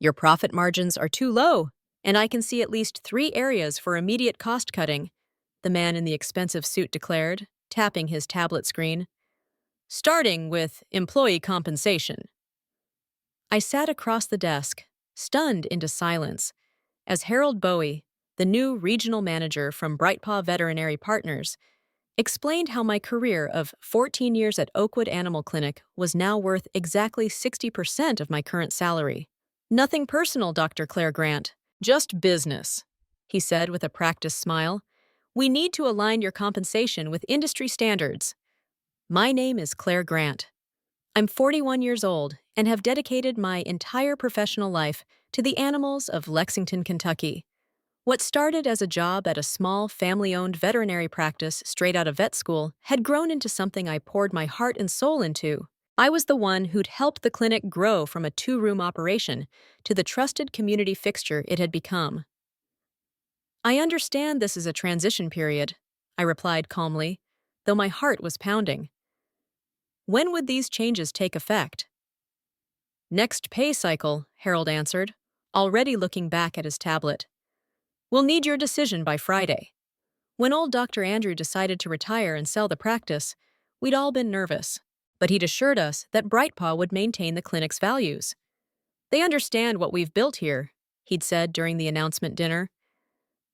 Your profit margins are too low, and I can see at least 3 areas for immediate cost cutting, the man in the expensive suit declared, tapping his tablet screen. Starting with employee compensation. I sat across the desk, stunned into silence, as Harold Bowie, the new regional manager from Brightpaw Veterinary Partners, explained how my career of 14 years at Oakwood Animal Clinic was now worth exactly 60% of my current salary. Nothing personal, Dr. Claire Grant, just business, he said with a practiced smile. We need to align your compensation with industry standards. My name is Claire Grant. I'm 41 years old and have dedicated my entire professional life to the animals of Lexington, Kentucky. What started as a job at a small, family-owned veterinary practice straight out of vet school had grown into something I poured my heart and soul into. I was the one who'd helped the clinic grow from a 2-room operation to the trusted community fixture it had become. I understand this is a transition period, I replied calmly, though my heart was pounding. When would these changes take effect? Next pay cycle, Harold answered, already looking back at his tablet. We'll need your decision by Friday. When old Dr. Andrew decided to retire and sell the practice, we'd all been nervous, but he'd assured us that Brightpaw would maintain the clinic's values. They understand what we've built here, he'd said during the announcement dinner.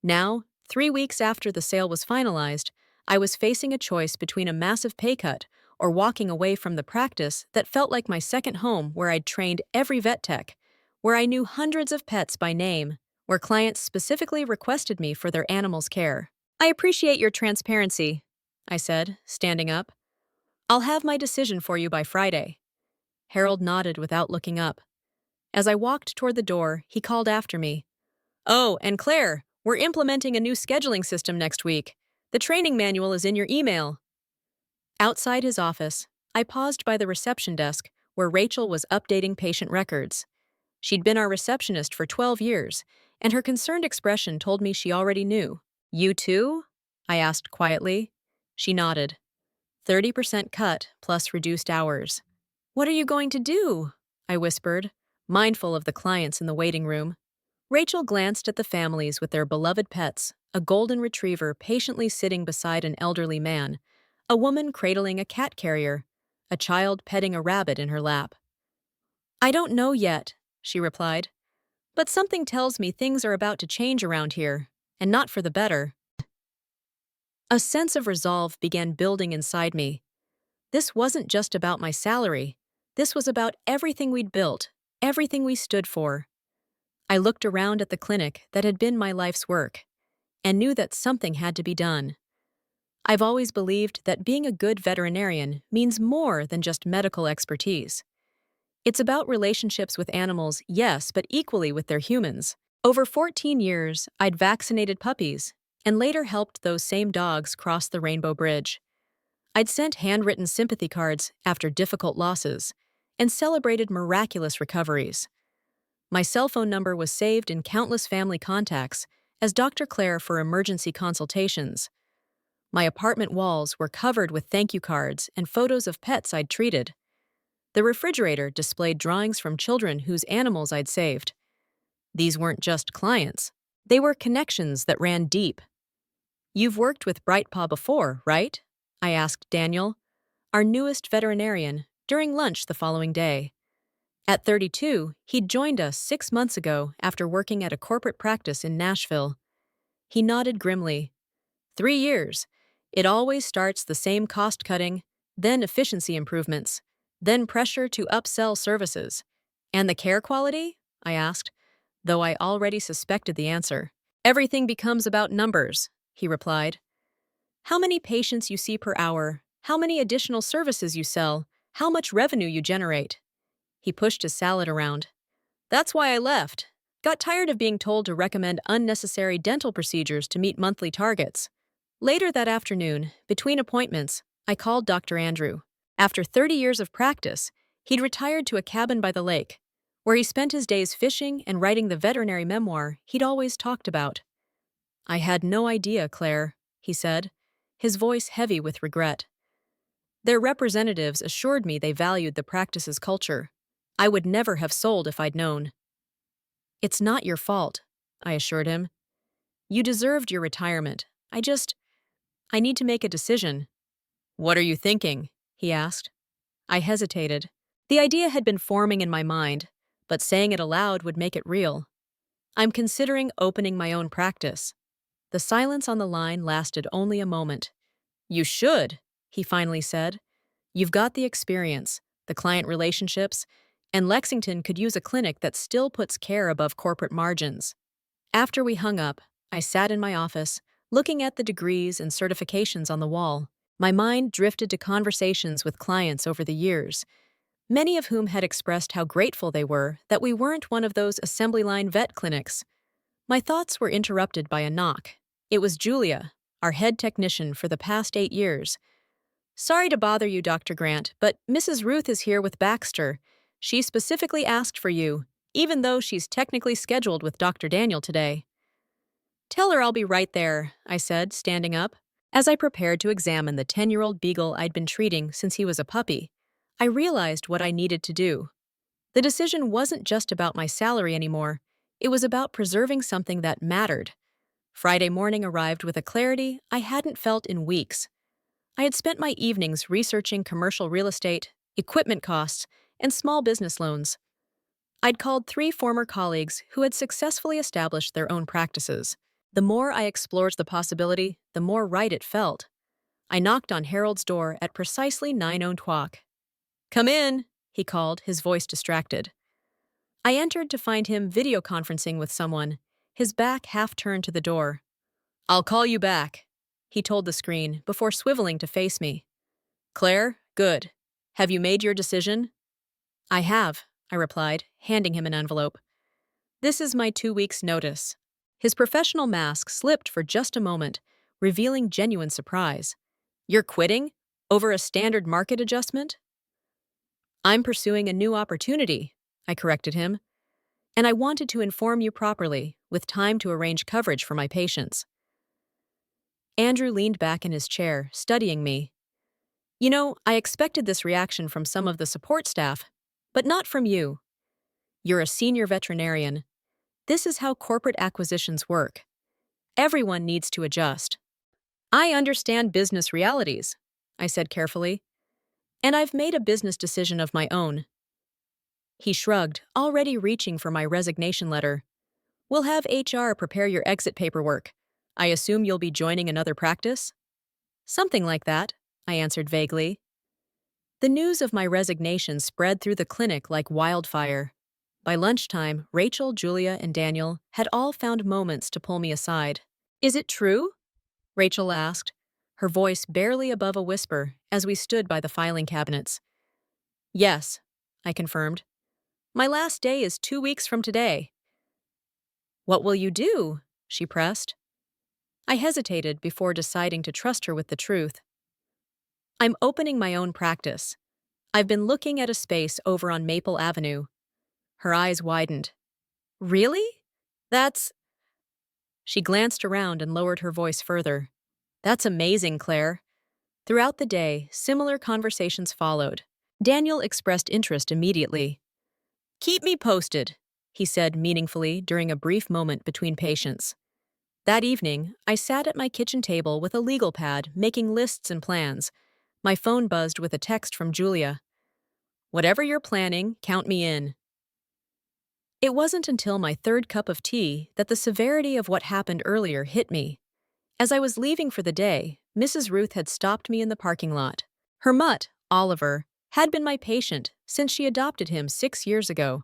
Now, 3 weeks after the sale was finalized, I was facing a choice between a massive pay cut or walking away from the practice that felt like my second home, where I'd trained every vet tech, where I knew hundreds of pets by name, where clients specifically requested me for their animals' care. I appreciate your transparency, I said, standing up. I'll have my decision for you by Friday. Harold nodded without looking up. As I walked toward the door, he called after me. Oh, and Claire, we're implementing a new scheduling system next week. The training manual is in your email. Outside his office, I paused by the reception desk where Rachel was updating patient records. She'd been our receptionist for 12 years, and her concerned expression told me she already knew. You too? I asked quietly. She nodded. 30% cut plus reduced hours. What are you going to do? I whispered, mindful of the clients in the waiting room. Rachel glanced at the families with their beloved pets, a golden retriever patiently sitting beside an elderly man, a woman cradling a cat carrier, a child petting a rabbit in her lap. I don't know yet, she replied, but something tells me things are about to change around here, and not for the better. A sense of resolve began building inside me. This wasn't just about my salary. This was about everything we'd built, everything we stood for. I looked around at the clinic that had been my life's work, and knew that something had to be done. I've always believed that being a good veterinarian means more than just medical expertise. It's about relationships with animals, yes, but equally with their humans. Over 14 years, I'd vaccinated puppies, and later helped those same dogs cross the Rainbow Bridge. I'd sent handwritten sympathy cards after difficult losses, and celebrated miraculous recoveries. My cell phone number was saved in countless family contacts as Dr. Claire for emergency consultations. My apartment walls were covered with thank you cards and photos of pets I'd treated. The refrigerator displayed drawings from children whose animals I'd saved. These weren't just clients. They were connections that ran deep. You've worked with Brightpaw before, right? I asked Daniel, our newest veterinarian, during lunch the following day. At 32, he'd joined us 6 months ago after working at a corporate practice in Nashville. He nodded grimly. 3 years. It always starts the same cost-cutting, then efficiency improvements, then pressure to upsell services. And the care quality? I asked, though I already suspected the answer. Everything becomes about numbers, he replied. How many patients you see per hour, how many additional services you sell, how much revenue you generate. He pushed his salad around. That's why I left. Got tired of being told to recommend unnecessary dental procedures to meet monthly targets. Later that afternoon, between appointments, I called Dr. Andrew. After 30 years of practice, he'd retired to a cabin by the lake, where he spent his days fishing and writing the veterinary memoir he'd always talked about. I had no idea, Claire, he said, his voice heavy with regret. Their representatives assured me they valued the practice's culture. I would never have sold if I'd known. It's not your fault, I assured him. You deserved your retirement. I need to make a decision. What are you thinking? He asked. I hesitated. The idea had been forming in my mind, but saying it aloud would make it real. I'm considering opening my own practice. The silence on the line lasted only a moment. You should, he finally said. You've got the experience, the client relationships, and Lexington could use a clinic that still puts care above corporate margins. After we hung up, I sat in my office, looking at the degrees and certifications on the wall. My mind drifted to conversations with clients over the years, many of whom had expressed how grateful they were that we weren't one of those assembly line vet clinics. My thoughts were interrupted by a knock. It was Julia, our head technician for the past 8 years. Sorry to bother you, Dr. Grant, but Mrs. Ruth is here with Baxter. She specifically asked for you, even though she's technically scheduled with Dr. Daniel today. Tell her I'll be right there, I said, standing up. As I prepared to examine the 10-year-old beagle I'd been treating since he was a puppy, I realized what I needed to do. The decision wasn't just about my salary anymore. It was about preserving something that mattered. Friday morning arrived with a clarity I hadn't felt in weeks. I had spent my evenings researching commercial real estate, equipment costs, and small business loans. I'd called 3 former colleagues who had successfully established their own practices. The more I explored the possibility, the more right it felt. I knocked on Harold's door at precisely 9:00. Come in, he called, his voice distracted. I entered to find him video conferencing with someone, his back half turned to the door. I'll call you back, he told the screen before swiveling to face me. Claire, good. Have you made your decision? I have, I replied, handing him an envelope. This is my 2 weeks' notice. His professional mask slipped for just a moment, revealing genuine surprise. You're quitting? Over a standard market adjustment? I'm pursuing a new opportunity, I corrected him. And I wanted to inform you properly, with time to arrange coverage for my patients. Andrew leaned back in his chair, studying me. You know, I expected this reaction from some of the support staff, but not from you. You're a senior veterinarian. This is how corporate acquisitions work. Everyone needs to adjust. I understand business realities, I said carefully. And I've made a business decision of my own. He shrugged, already reaching for my resignation letter. We'll have HR prepare your exit paperwork. I assume you'll be joining another practice? Something like that, I answered vaguely. The news of my resignation spread through the clinic like wildfire. By lunchtime, Rachel, Julia, and Daniel had all found moments to pull me aside. Is it true? Rachel asked, her voice barely above a whisper as we stood by the filing cabinets. Yes, I confirmed. My last day is 2 weeks from today. What will you do? She pressed. I hesitated before deciding to trust her with the truth. I'm opening my own practice. I've been looking at a space over on Maple Avenue. Her eyes widened. Really? That's... She glanced around and lowered her voice further. That's amazing, Claire. Throughout the day, similar conversations followed. Daniel expressed interest immediately. Keep me posted, he said meaningfully during a brief moment between patients. That evening, I sat at my kitchen table with a legal pad, making lists and plans. My phone buzzed with a text from Julia. Whatever you're planning, count me in. It wasn't until my 3rd cup of tea that the severity of what happened earlier hit me. As I was leaving for the day, Mrs. Ruth had stopped me in the parking lot. Her mutt, Oliver, had been my patient since she adopted him 6 years ago.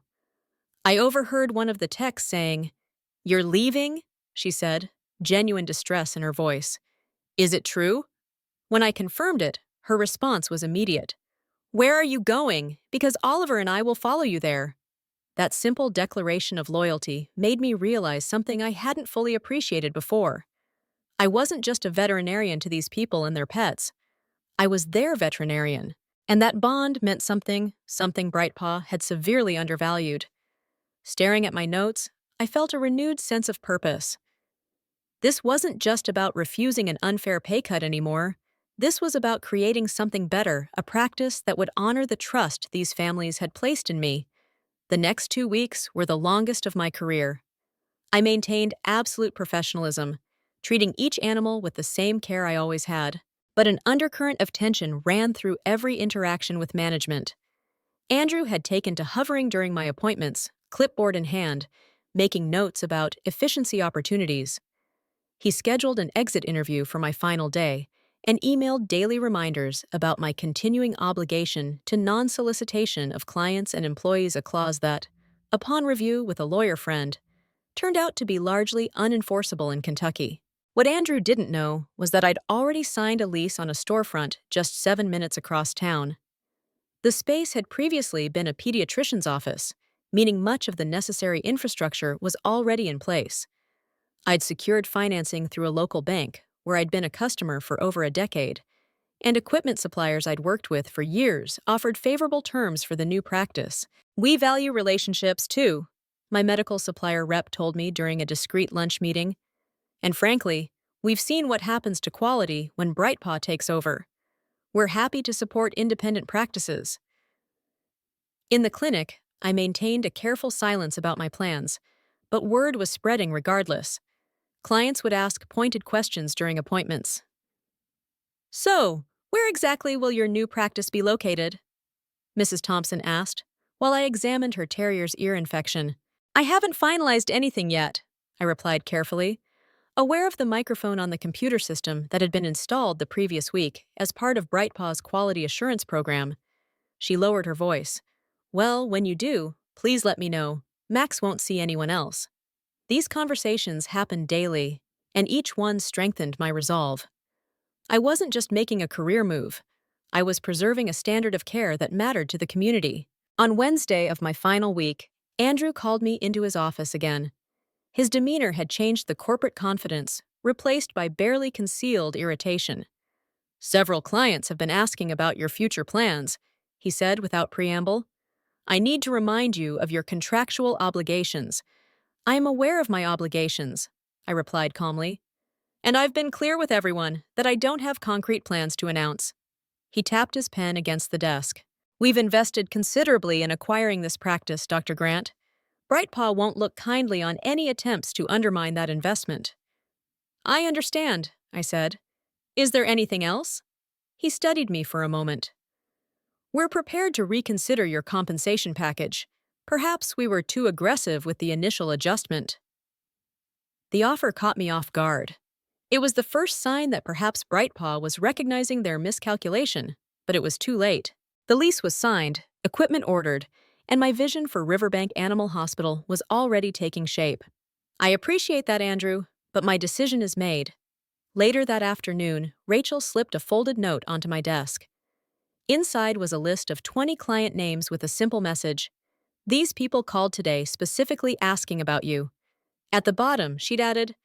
I overheard one of the techs saying, You're leaving? She said, genuine distress in her voice. Is it true? When I confirmed it, her response was immediate. Where are you going? Because Oliver and I will follow you there. That simple declaration of loyalty made me realize something I hadn't fully appreciated before. I wasn't just a veterinarian to these people and their pets. I was their veterinarian, and that bond meant something Brightpaw had severely undervalued. Staring at my notes, I felt a renewed sense of purpose. This wasn't just about refusing an unfair pay cut anymore. This was about creating something better, a practice that would honor the trust these families had placed in me. The next 2 weeks were the longest of my career. I maintained absolute professionalism, treating each animal with the same care I always had. But an undercurrent of tension ran through every interaction with management. Andrew had taken to hovering during my appointments, clipboard in hand, making notes about efficiency opportunities. He scheduled an exit interview for my final day and emailed daily reminders about my continuing obligation to non-solicitation of clients and employees, a clause that, upon review with a lawyer friend, turned out to be largely unenforceable in Kentucky. What Andrew didn't know was that I'd already signed a lease on a storefront just 7 minutes across town. The space had previously been a pediatrician's office, meaning much of the necessary infrastructure was already in place. I'd secured financing through a local bank, where I'd been a customer for over a decade, and equipment suppliers I'd worked with for years offered favorable terms for the new practice. "We value relationships, too," my medical supplier rep told me during a discreet lunch meeting. "And frankly, we've seen what happens to quality when Brightpaw takes over. We're happy to support independent practices." In the clinic, I maintained a careful silence about my plans, but word was spreading regardless. Clients would ask pointed questions during appointments. "So, where exactly will your new practice be located?" Mrs. Thompson asked, while I examined her terrier's ear infection. "I haven't finalized anything yet," I replied carefully, aware of the microphone on the computer system that had been installed the previous week as part of Brightpaw's quality assurance program. She lowered her voice. "Well, when you do, please let me know. Max won't see anyone else." These conversations happened daily, and each one strengthened my resolve. I wasn't just making a career move. I was preserving a standard of care that mattered to the community. On Wednesday of my final week, Andrew called me into his office again. His demeanor had changed the corporate confidence, replaced by barely concealed irritation. "Several clients have been asking about your future plans," he said without preamble. "I need to remind you of your contractual obligations." "I am aware of my obligations," I replied calmly. "And I've been clear with everyone that I don't have concrete plans to announce." He tapped his pen against the desk. "We've invested considerably in acquiring this practice, Dr. Grant. Brightpaw won't look kindly on any attempts to undermine that investment." "I understand," I said. "Is there anything else?" He studied me for a moment. "We're prepared to reconsider your compensation package. Perhaps we were too aggressive with the initial adjustment." The offer caught me off guard. It was the first sign that perhaps Brightpaw was recognizing their miscalculation, but it was too late. The lease was signed, equipment ordered, and my vision for Riverbank Animal Hospital was already taking shape. "I appreciate that, Andrew, but my decision is made." Later that afternoon, Rachel slipped a folded note onto my desk. Inside was a list of 20 client names with a simple message: "These people called today specifically asking about you." At the bottom, she'd added,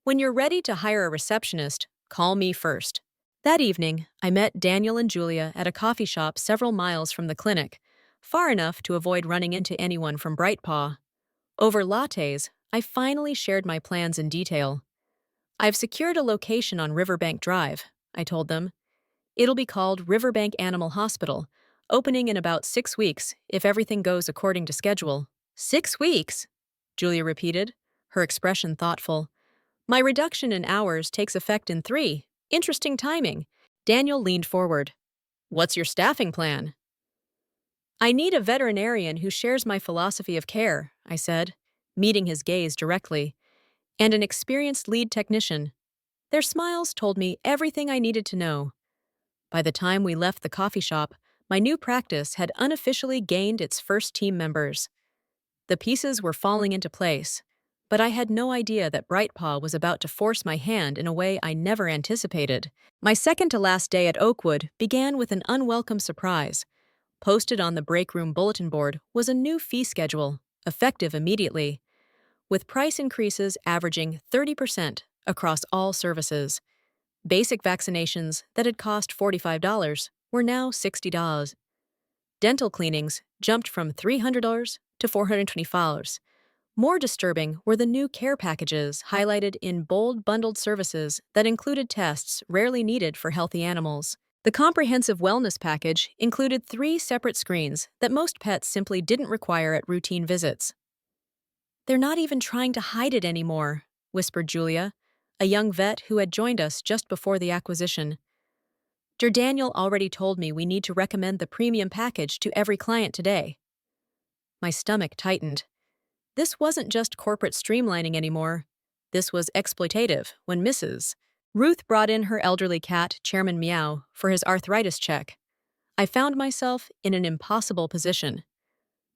"When you're ready to hire a receptionist, call me first." That evening, I met Daniel and Julia at a coffee shop several miles from the clinic, far enough to avoid running into anyone from Brightpaw. Over lattes, I finally shared my plans in detail. "I've secured a location on Riverbank Drive," I told them. "It'll be called Riverbank Animal Hospital, opening in about 6 weeks if everything goes according to schedule." "6 weeks?" Julia repeated, her expression thoughtful. "My reduction in hours takes effect in 3. Interesting timing." Daniel leaned forward. "What's your staffing plan?" "I need a veterinarian who shares my philosophy of care," I said, meeting his gaze directly, "and an experienced lead technician." Their smiles told me everything I needed to know. By the time we left the coffee shop, my new practice had unofficially gained its first team members. The pieces were falling into place, but I had no idea that Brightpaw was about to force my hand in a way I never anticipated. My second-to-last day at Oakwood began with an unwelcome surprise. Posted on the break room bulletin board was a new fee schedule, effective immediately, with price increases averaging 30% across all services. Basic vaccinations that had cost $45 were now $60. Dental cleanings jumped from $300 to $425. More disturbing were the new care packages highlighted in bold bundled services that included tests rarely needed for healthy animals. The comprehensive wellness package included 3 separate screens that most pets simply didn't require at routine visits. "They're not even trying to hide it anymore," whispered Julia, a young vet who had joined us just before the acquisition. "Daniel already told me we need to recommend the premium package to every client today." My stomach tightened. This wasn't just corporate streamlining anymore. This was exploitative when Mrs. Ruth brought in her elderly cat, Chairman Meow, for his arthritis check. I found myself in an impossible position.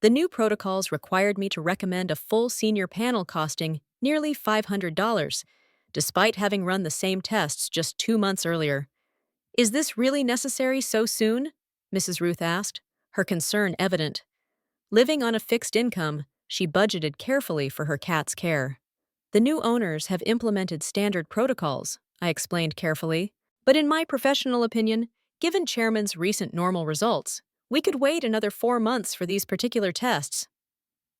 The new protocols required me to recommend a full senior panel costing nearly $500, despite having run the same tests just 2 months earlier. "Is this really necessary so soon?" Mrs. Ruth asked, her concern evident. Living on a fixed income, she budgeted carefully for her cat's care. "The new owners have implemented standard protocols," I explained carefully. "But in my professional opinion, given Chairman's recent normal results, we could wait another 4 months for these particular tests."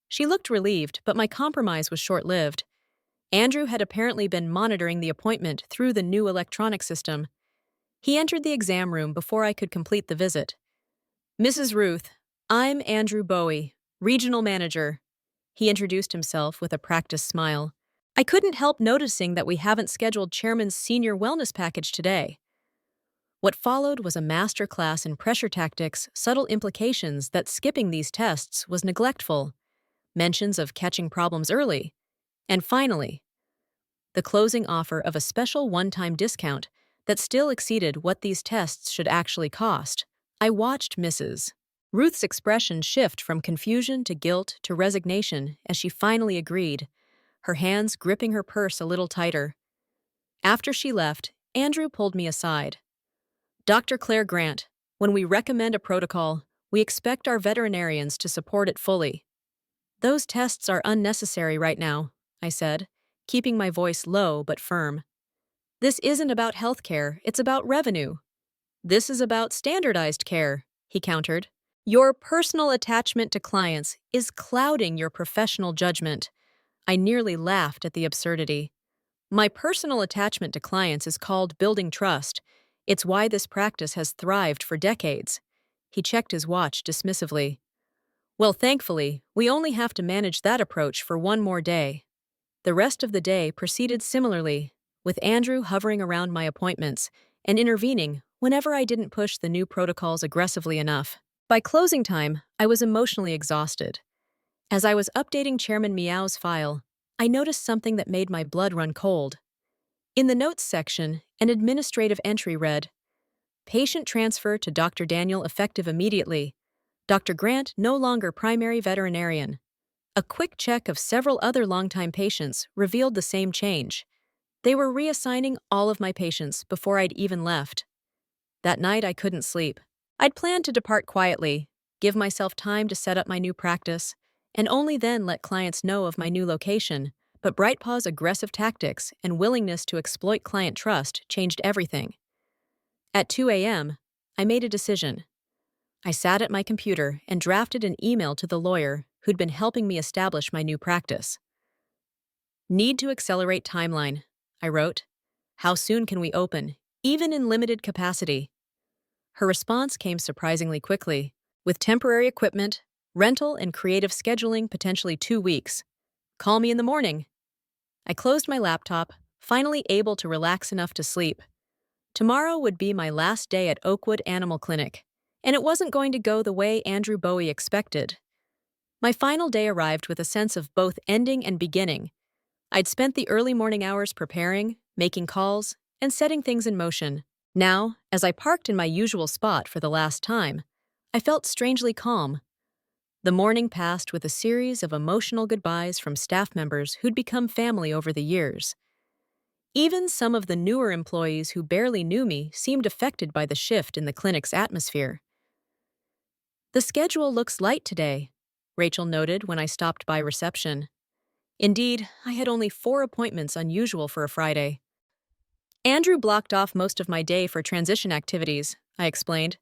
She looked relieved, but my compromise was short-lived. Andrew had apparently been monitoring the appointment through the new electronic system. He entered the exam room before I could complete the visit. "Mrs. Ruth, I'm Andrew Bowie, Regional Manager." He introduced himself with a practiced smile. "I couldn't help noticing that we haven't scheduled Chairman's senior wellness package today." What followed was a master class in pressure tactics, subtle implications that skipping these tests was neglectful, mentions of catching problems early, and finally, the closing offer of a special one-time discount that still exceeded what these tests should actually cost. I watched Mrs. Ruth's expression shift from confusion to guilt to resignation as she finally agreed, her hands gripping her purse a little tighter. After she left, Andrew pulled me aside. "Dr. Claire Grant, when we recommend a protocol, we expect our veterinarians to support it fully." "Those tests are unnecessary right now," I said, keeping my voice low but firm. "This isn't about healthcare, it's about revenue." "This is about standardized care," he countered. "Your personal attachment to clients is clouding your professional judgment." I nearly laughed at the absurdity. "My personal attachment to clients is called building trust. It's why this practice has thrived for decades." He checked his watch dismissively. "Well, thankfully, we only have to manage that approach for 1 more day." The rest of the day proceeded similarly, with Andrew hovering around my appointments and intervening whenever I didn't push the new protocols aggressively enough. By closing time, I was emotionally exhausted. As I was updating Chairman Meow's file, I noticed something that made my blood run cold. In the notes section, an administrative entry read, "Patient transfer to Dr. Daniel effective immediately. Dr. Grant no longer primary veterinarian." A quick check of several other longtime patients revealed the same change. They were reassigning all of my patients before I'd even left. That night I couldn't sleep. I'd planned to depart quietly, give myself time to set up my new practice, and only then let clients know of my new location, but Brightpaw's aggressive tactics and willingness to exploit client trust changed everything. At 2 a.m., I made a decision. I sat at my computer and drafted an email to the lawyer who'd been helping me establish my new practice. "Need to accelerate timeline," I wrote. "How soon can we open, even in limited capacity?" Her response came surprisingly quickly. "With temporary equipment, rental, and creative scheduling, potentially 2 weeks. Call me in the morning." I closed my laptop, finally able to relax enough to sleep. Tomorrow would be my last day at Oakwood Animal Clinic, and it wasn't going to go the way Andrew Bowie expected. My final day arrived with a sense of both ending and beginning. I'd spent the early morning hours preparing, making calls, and setting things in motion. Now, as I parked in my usual spot for the last time, I felt strangely calm. The morning passed with a series of emotional goodbyes from staff members who'd become family over the years. Even some of the newer employees who barely knew me seemed affected by the shift in the clinic's atmosphere. "The schedule looks light today," Rachel noted when I stopped by reception. Indeed, I had only 4 appointments, unusual for a Friday. "Andrew blocked off most of my day for transition activities," I explained.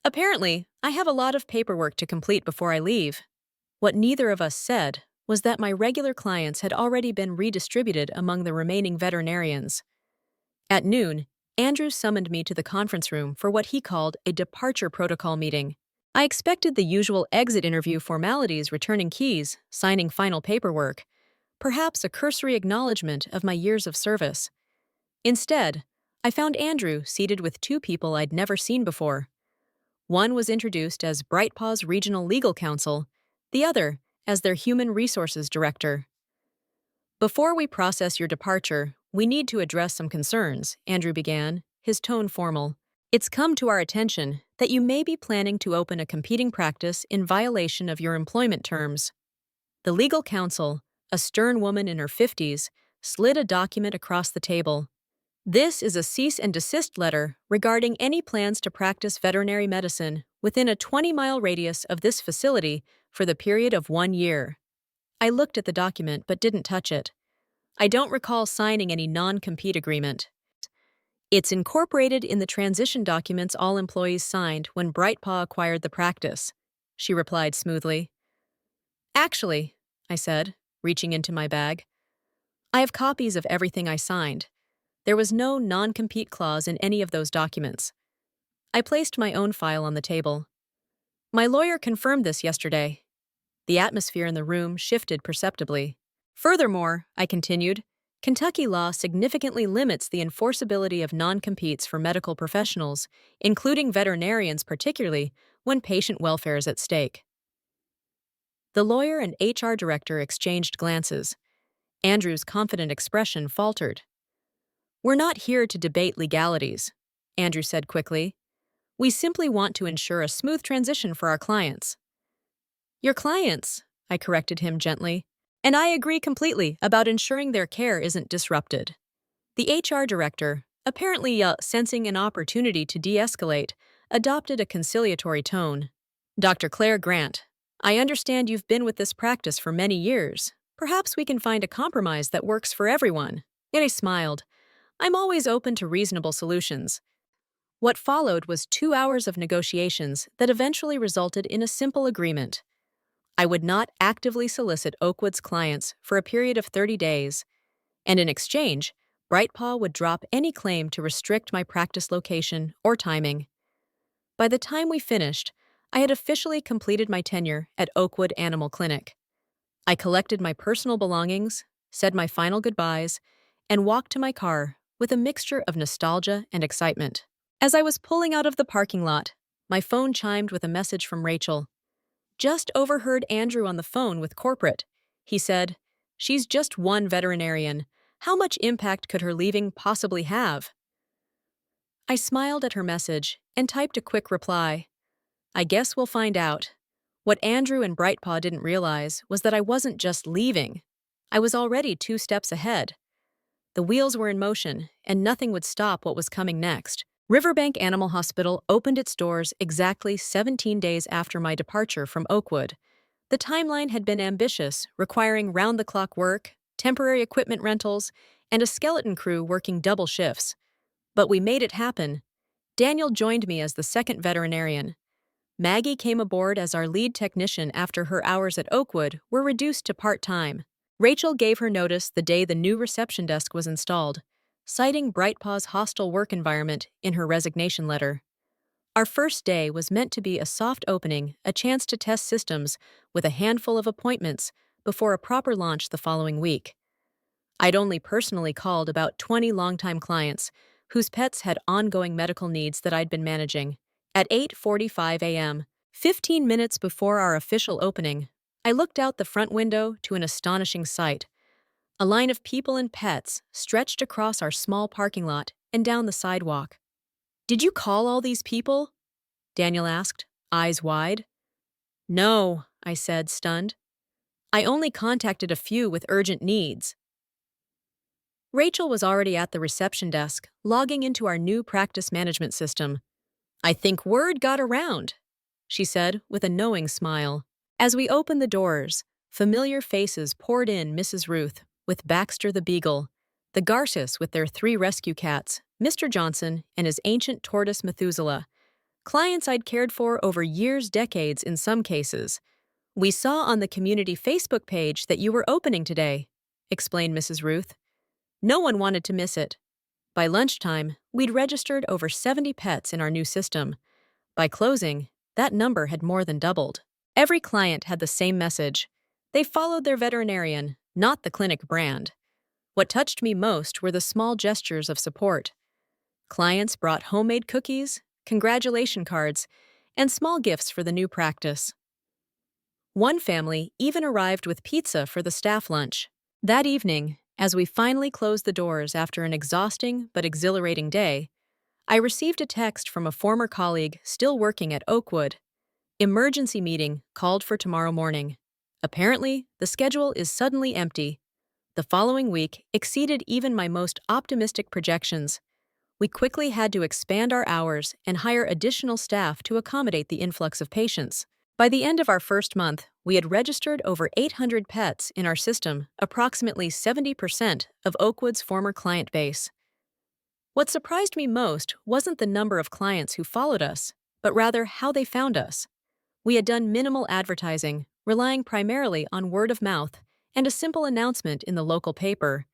"Apparently, I have a lot of paperwork to complete before I leave." What neither of us said was that my regular clients had already been redistributed among the remaining veterinarians. At noon, Andrew summoned me to the conference room for what he called a departure protocol meeting. I expected the usual exit interview formalities, returning keys, signing final paperwork, perhaps a cursory acknowledgement of my years of service. Instead, I found Andrew seated with two people I'd never seen before. One was introduced as BrightPaw's regional legal counsel, the other as their human resources director. "Before we process your departure, we need to address some concerns," Andrew began, his tone formal. "It's come to our attention that you may be planning to open a competing practice in violation of your employment terms." The legal counsel, a stern woman in her 50s, slid a document across the table. "This is a cease and desist letter regarding any plans to practice veterinary medicine within a 20-mile radius of this facility for the period of 1 year." I looked at the document but didn't touch it. I don't recall signing any non-compete agreement. "It's incorporated in the transition documents all employees signed when BrightPaw acquired the practice," she replied smoothly. "Actually," I said, reaching into my bag, "I have copies of everything I signed. There was no non-compete clause in any of those documents." I placed my own file on the table. "My lawyer confirmed this yesterday." The atmosphere in the room shifted perceptibly. "Furthermore," I continued, "Kentucky law significantly limits the enforceability of non-competes for medical professionals, including veterinarians particularly when patient welfare is at stake." The lawyer and HR director exchanged glances. Andrew's confident expression faltered. "We're not here to debate legalities," Andrew said quickly. "We simply want to ensure a smooth transition for our clients." "Your clients," I corrected him gently. "And I agree completely about ensuring their care isn't disrupted." The HR director, apparently sensing an opportunity to de-escalate, adopted a conciliatory tone. "Dr. Claire Grant, I understand you've been with this practice for many years. Perhaps we can find a compromise that works for everyone." And I smiled. I'm always open to reasonable solutions. What followed was 2 hours of negotiations that eventually resulted in a simple agreement. I would not actively solicit Oakwood's clients for a period of 30 days, and in exchange, BrightPaw would drop any claim to restrict my practice location or timing. By the time we finished, I had officially completed my tenure at Oakwood Animal Clinic. I collected my personal belongings, said my final goodbyes, and walked to my car with a mixture of nostalgia and excitement. As I was pulling out of the parking lot, my phone chimed with a message from Rachel. "Just overheard Andrew on the phone with corporate," he said. "She's just one veterinarian. How much impact could her leaving possibly have?" I smiled at her message and typed a quick reply. "I guess we'll find out." What Andrew and BrightPaw didn't realize was that I wasn't just leaving. I was already 2 steps ahead. The wheels were in motion, and nothing would stop what was coming next. Riverbank Animal Hospital opened its doors exactly 17 days after my departure from Oakwood. The timeline had been ambitious, requiring round-the-clock work, temporary equipment rentals, and a skeleton crew working double shifts. But we made it happen. Daniel joined me as the second veterinarian. Maggie came aboard as our lead technician after her hours at Oakwood were reduced to part-time. Rachel gave her notice the day the new reception desk was installed, citing BrightPaw's hostile work environment in her resignation letter. Our first day was meant to be a soft opening, a chance to test systems with a handful of appointments before a proper launch the following week. I'd only personally called about 20 longtime clients whose pets had ongoing medical needs that I'd been managing. At 8:45 a.m., 15 minutes before our official opening, I looked out the front window to an astonishing sight. A line of people and pets stretched across our small parking lot and down the sidewalk. "Did you call all these people?" Daniel asked, eyes wide. "No," I said, stunned. "I only contacted a few with urgent needs." Rachel was already at the reception desk, logging into our new practice management system. "I think word got around," she said with a knowing smile. As we opened the doors, familiar faces poured in: Mrs. Ruth, with Baxter the Beagle, the Garces with their 3 rescue cats, Mr. Johnson and his ancient tortoise Methuselah, clients I'd cared for over years, decades in some cases. "We saw on the community Facebook page that you were opening today," explained Mrs. Ruth. "No one wanted to miss it." By lunchtime, We'd registered over 70 pets in our new system. By closing, that number had more than doubled. Every client had the same message. They followed their veterinarian, not the clinic brand. What touched me most were the small gestures of support. Clients brought homemade cookies, congratulation cards, and small gifts for the new practice. One family even arrived with pizza for the staff lunch. That evening, as we finally closed the doors after an exhausting but exhilarating day, I received a text from a former colleague still working at Oakwood. Emergency meeting called for tomorrow morning. Apparently, the schedule is suddenly empty. The following week exceeded even my most optimistic projections. We quickly had to expand our hours and hire additional staff to accommodate the influx of patients. By the end of our first month, we had registered over 800 pets in our system, approximately 70% of Oakwood's former client base. What surprised me most wasn't the number of clients who followed us, but rather how they found us. We had done minimal advertising, relying primarily on word of mouth and a simple announcement in the local paper.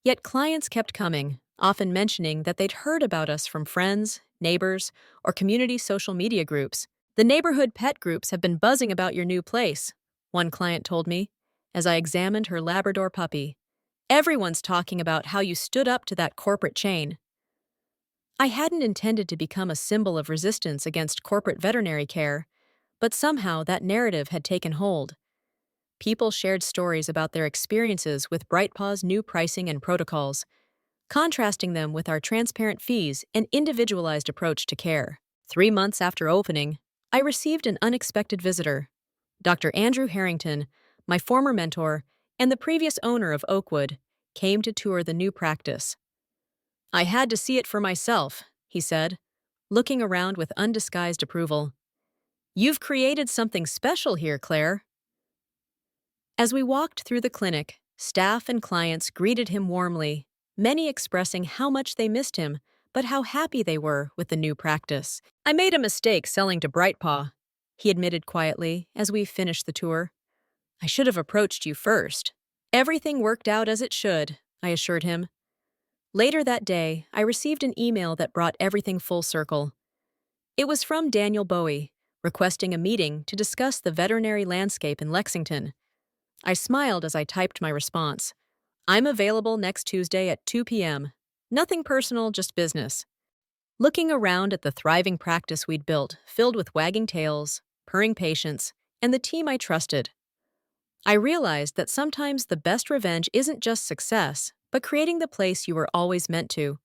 Yet clients kept coming, often mentioning that they'd heard about us from friends, neighbors, or community social media groups. "The neighborhood pet groups have been buzzing about your new place," one client told me, as I examined her Labrador puppy. "Everyone's talking about how you stood up to that corporate chain." I hadn't intended to become a symbol of resistance against corporate veterinary care, but somehow that narrative had taken hold. People shared stories about their experiences with BrightPaw's new pricing and protocols, contrasting them with our transparent fees and individualized approach to care. 3 months after opening, I received an unexpected visitor. Dr. Andrew Harrington, my former mentor and the previous owner of Oakwood, came to tour the new practice. "I had to see it for myself," he said, looking around with undisguised approval. "You've created something special here, Claire." As we walked through the clinic, staff and clients greeted him warmly, many expressing how much they missed him, but how happy they were with the new practice. "I made a mistake selling to BrightPaw," he admitted quietly as we finished the tour. "I should have approached you first." "Everything worked out as it should," I assured him. Later that day, I received an email that brought everything full circle. It was from Daniel Bowie, requesting a meeting to discuss the veterinary landscape in Lexington. I smiled as I typed my response. "I'm available next Tuesday at 2 p.m. Nothing personal, just business." Looking around at the thriving practice we'd built, filled with wagging tails, purring patients, and the team I trusted, I realized that sometimes the best revenge isn't just success, but creating the place you were always meant to.